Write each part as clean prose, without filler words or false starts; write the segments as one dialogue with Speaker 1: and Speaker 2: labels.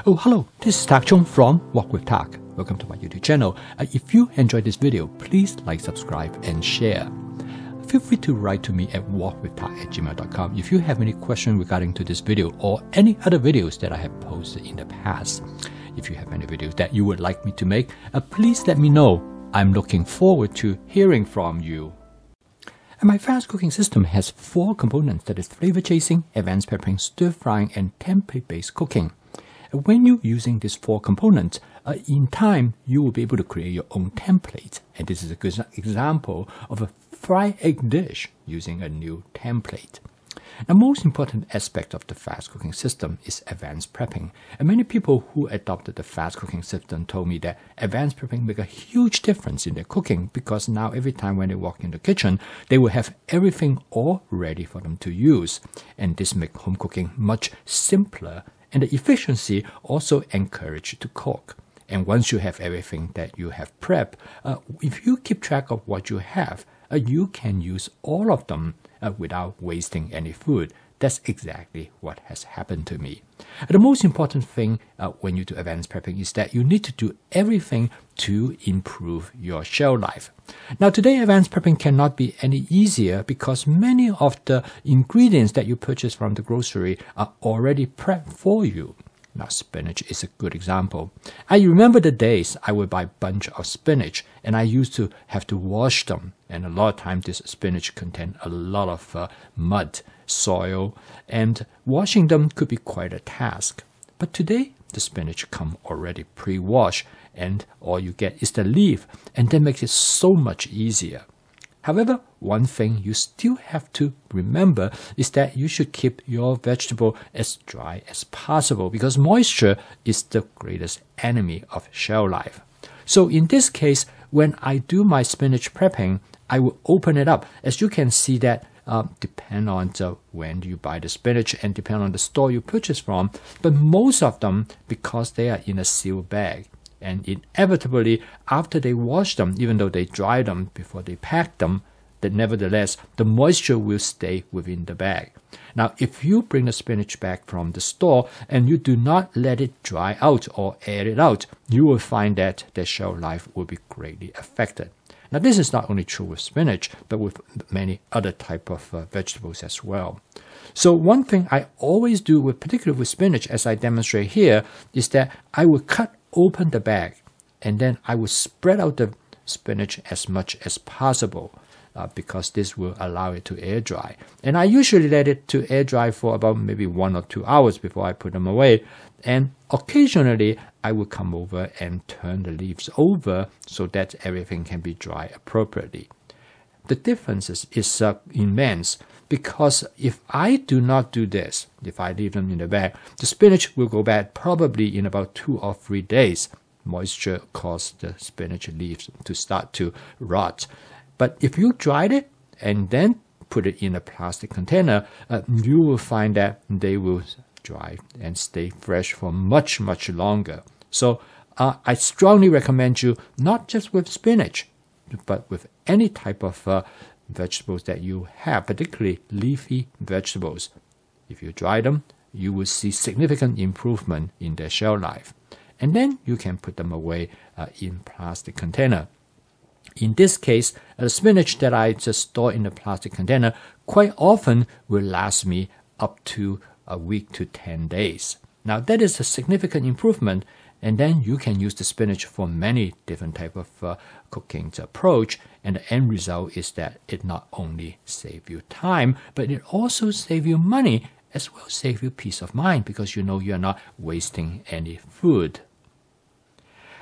Speaker 1: Oh, hello, this is Tak Chung from Walk with Tak. Welcome to my YouTube channel. If you enjoyed this video, please like, subscribe, and share. Feel free to write to me at walkwithtak@gmail.com if you have any questions regarding to this video or any other videos that I have posted in the past. If you have any videos that you would like me to make, please let me know. I'm looking forward to hearing from you. And my fast cooking system has 4 components, that is flavor chasing, advanced peppering, stir frying, and template-based cooking. When you're using these 4 components, in time you will be able to create your own template. And this is a good example of a fried egg dish using a new template. The most important aspect of the fast cooking system is advanced prepping. And many people who adopted the fast cooking system told me that advanced prepping make a huge difference in their cooking, because now every time when they walk in the kitchen, they will have everything all ready for them to use. And this makes home cooking much simpler, and the efficiency also encourage you to cook. And once you have everything that you have prepped, if you keep track of what you have, you can use all of them without wasting any food. That's exactly what has happened to me. The most important thing when you do advanced prepping is that you need to do everything to improve your shelf life. Now today, advanced prepping cannot be any easier because many of the ingredients that you purchase from the grocery are already prepped for you. Now, spinach is a good example. I remember the days I would buy a bunch of spinach and I used to have to wash them. And a lot of times this spinach contained a lot of mud, soil, and washing them could be quite a task. But today, the spinach come already pre-washed and all you get is the leaf, and that makes it so much easier. However, one thing you still have to remember is that you should keep your vegetable as dry as possible, because moisture is the greatest enemy of shelf life. So in this case, when I do my spinach prepping, I will open it up. As you can see that depend on when you buy the spinach and depend on the store you purchase from, but most of them, because they are in a sealed bag, and inevitably, after they wash them, even though they dry them before they pack them, that nevertheless, the moisture will stay within the bag. Now, if you bring the spinach back from the store and you do not let it dry out or air it out, you will find that the shelf life will be greatly affected. Now, this is not only true with spinach, but with many other type of vegetables as well. So one thing I always do, particularly with spinach, as I demonstrate here, is that I will cut open the bag and then I will spread out the spinach as much as possible because this will allow it to air dry. And I usually let it to air dry for about maybe 1 or 2 hours before I put them away. And occasionally I will come over and turn the leaves over so that everything can be dry appropriately. The difference is immense, because if I do not do this, if I leave them in the bag, the spinach will go bad probably in about 2 or 3 days. Moisture causes the spinach leaves to start to rot. But if you dried it and then put it in a plastic container, you will find that they will dry and stay fresh for much, much longer. So I strongly recommend you, not just with spinach, but with any type of vegetables that you have, particularly leafy vegetables. If you dry them, you will see significant improvement in their shelf life. And then you can put them away in plastic container. In this case, the spinach that I just store in a plastic container quite often will last me up to a week to 10 days. Now that is a significant improvement, and then you can use the spinach for many different type of cooking approach, and the end result is that it not only save you time, but it also save you money, as well as save you peace of mind, because you know you're not wasting any food.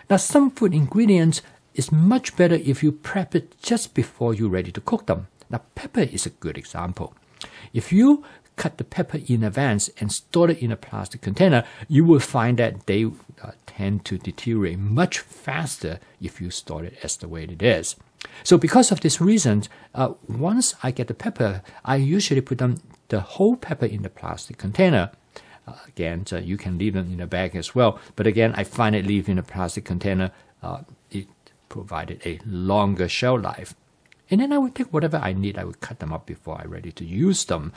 Speaker 1: Now some food ingredients is much better if you prep it just before you're ready to cook them. Now pepper is a good example. If you cut the pepper in advance and store it in a plastic container, you will find that they tend to deteriorate much faster if you store it as the way it is. So because of this reason, once I get the pepper, I usually put the whole pepper in the plastic container. Again, you can leave them in a bag as well. But again, I find it leave in a plastic container, it provided a longer shelf life. And then I would take whatever I need, I would cut them up before I'm ready to use them.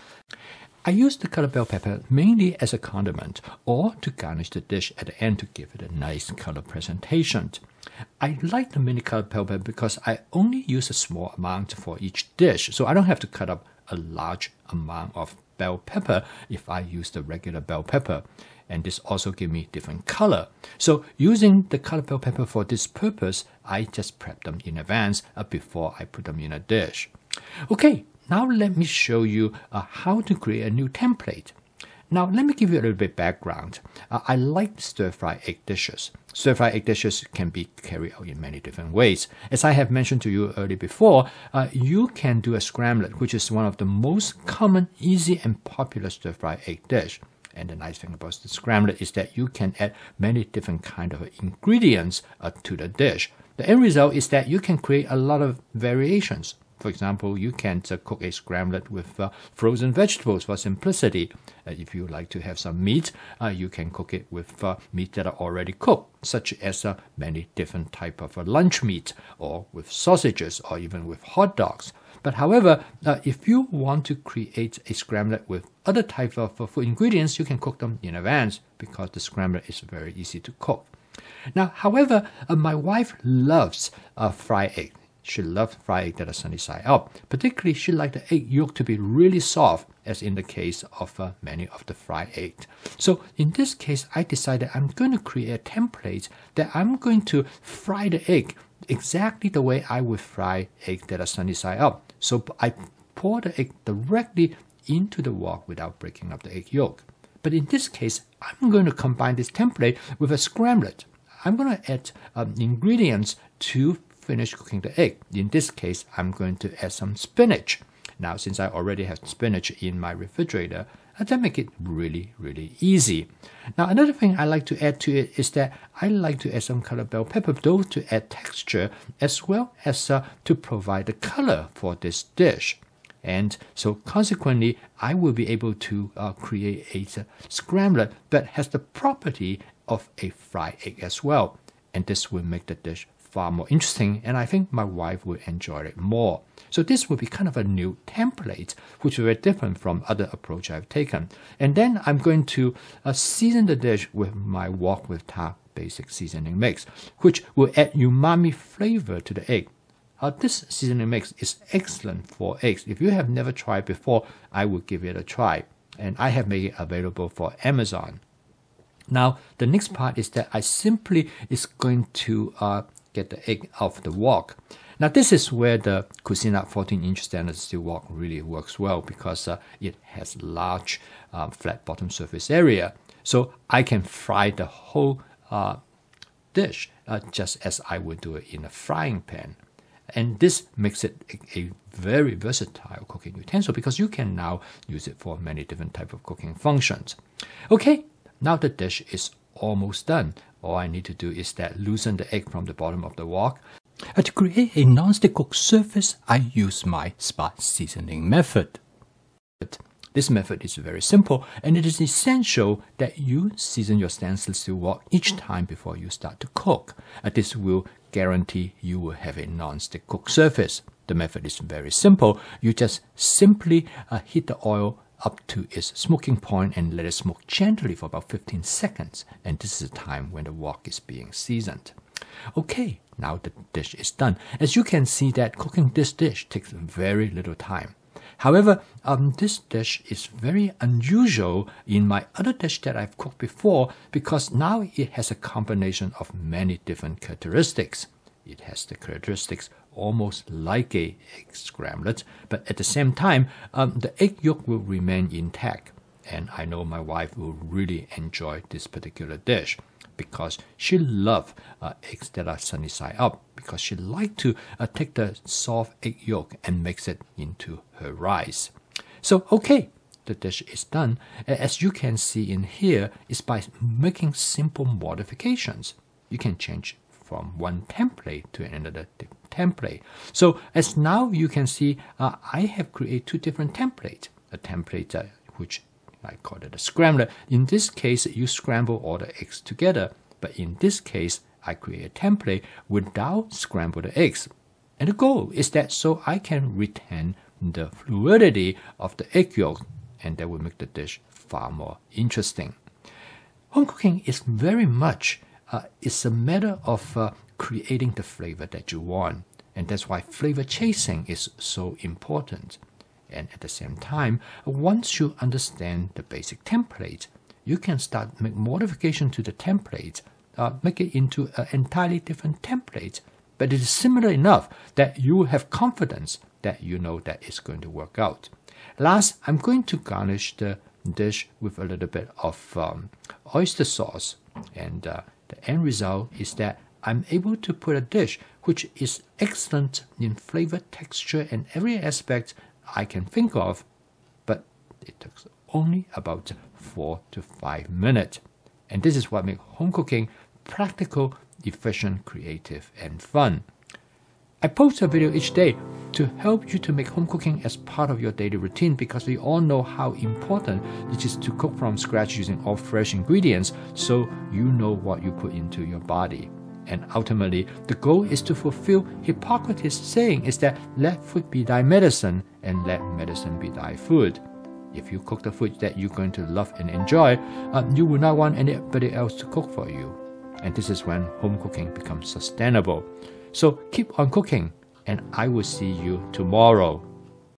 Speaker 1: I use the colored bell pepper mainly as a condiment or to garnish the dish at the end to give it a nice color presentation. I like the mini colored bell pepper because I only use a small amount for each dish, so I don't have to cut up a large amount of bell pepper if I use the regular bell pepper. And this also gives me different color. So using the colored bell pepper for this purpose, I just prep them in advance before I put them in a dish. Okay, now let me show you how to create a new template. Now let me give you a little bit background. I like stir-fry egg dishes. Stir-fry egg dishes can be carried out in many different ways. As I have mentioned to you earlier before, you can do a scrambled, which is one of the most common, easy, and popular stir-fry egg dish. And the nice thing about the scrambled is that you can add many different kind of ingredients to the dish. The end result is that you can create a lot of variations. For example, you can cook a scrambled with frozen vegetables for simplicity. If you like to have some meat, you can cook it with meat that are already cooked, such as many different type of lunch meat, or with sausages, or even with hot dogs. But however, if you want to create a scrambled with other type of food ingredients, you can cook them in advance because the scrambled is very easy to cook. Now, however, my wife loves fried egg. She loves fried egg that are sunny side up. Particularly, she likes the egg yolk to be really soft, as in the case of many of the fried eggs. So in this case, I decided I'm going to create a template that I'm going to fry the egg exactly the way I would fry eggs that are sunny side up. So I pour the egg directly into the wok without breaking up the egg yolk. But in this case, I'm going to combine this template with a scrambled. I'm going to add ingredients to finish cooking the egg. In this case, I'm going to add some spinach. Now, since I already have spinach in my refrigerator, that makes it really, really easy. Now, another thing I like to add to it is that I like to add some colored bell pepper, both to add texture as well as to provide the color for this dish. And so consequently, I will be able to create a scrambled that has the property of a fried egg as well. And this will make the dish far more interesting, and I think my wife will enjoy it more. So this will be kind of a new template, which is very different from other approach I've taken. And then I'm going to season the dish with my wok with tart basic seasoning mix, which will add umami flavor to the egg. This seasoning mix is excellent for eggs. If you have never tried before, I will give it a try. And I have made it available for Amazon. Now, the next part is that I simply is going to get the egg off the wok. Now, this is where the Cuisinart 14-inch stainless steel wok really works well because it has large flat bottom surface area. So I can fry the whole dish just as I would do it in a frying pan. And this makes it a very versatile cooking utensil because you can now use it for many different types of cooking functions. Okay, now the dish is almost done. All I need to do is that loosen the egg from the bottom of the wok. To create a non-stick cook surface, I use my spot seasoning method. This method is very simple, and it is essential that you season your stainless steel wok each time before you start to cook. This will guarantee you will have a non-stick cook surface. The method is very simple. You just simply heat the oil up to its smoking point and let it smoke gently for about 15 seconds. And this is the time when the wok is being seasoned. Okay, now the dish is done. As you can see that cooking this dish takes very little time. However, this dish is very unusual in my other dish that I've cooked before because now it has a combination of many different characteristics. It has the characteristics almost like a egg scrambled, but at the same time, the egg yolk will remain intact. And I know my wife will really enjoy this particular dish because she loves eggs that are sunny side up because she likes to take the soft egg yolk and mix it into her rice. So, okay, the dish is done. As you can see in here, is by making simple modifications. You can change from one template to another template. So as now you can see, I have created two different templates. A template which I call it a scrambler. In this case, you scramble all the eggs together. But in this case, I create a template without scramble the eggs. And the goal is that so I can retain the fluidity of the egg yolk and that will make the dish far more interesting. Home cooking is very much it's a matter of creating the flavor that you want, and that's why flavor chasing is so important. And at the same time, once you understand the basic template, you can start make modification to the template, make it into an entirely different template, but it is similar enough that you have confidence that you know that it's going to work out. Last, I'm going to garnish the dish with a little bit of oyster sauce, and the end result is that I'm able to put a dish which is excellent in flavor, texture, and every aspect I can think of, but it takes only about 4 to 5 minutes. And this is what makes home cooking practical, efficient, creative, and fun. I post a video each day to help you to make home cooking as part of your daily routine, because we all know how important it is to cook from scratch using all fresh ingredients, so you know what you put into your body. And ultimately, the goal is to fulfill Hippocrates' saying is that let food be thy medicine and let medicine be thy food. If you cook the food that you're going to love and enjoy, you will not want anybody else to cook for you. And this is when home cooking becomes sustainable. So keep on cooking, and I will see you tomorrow.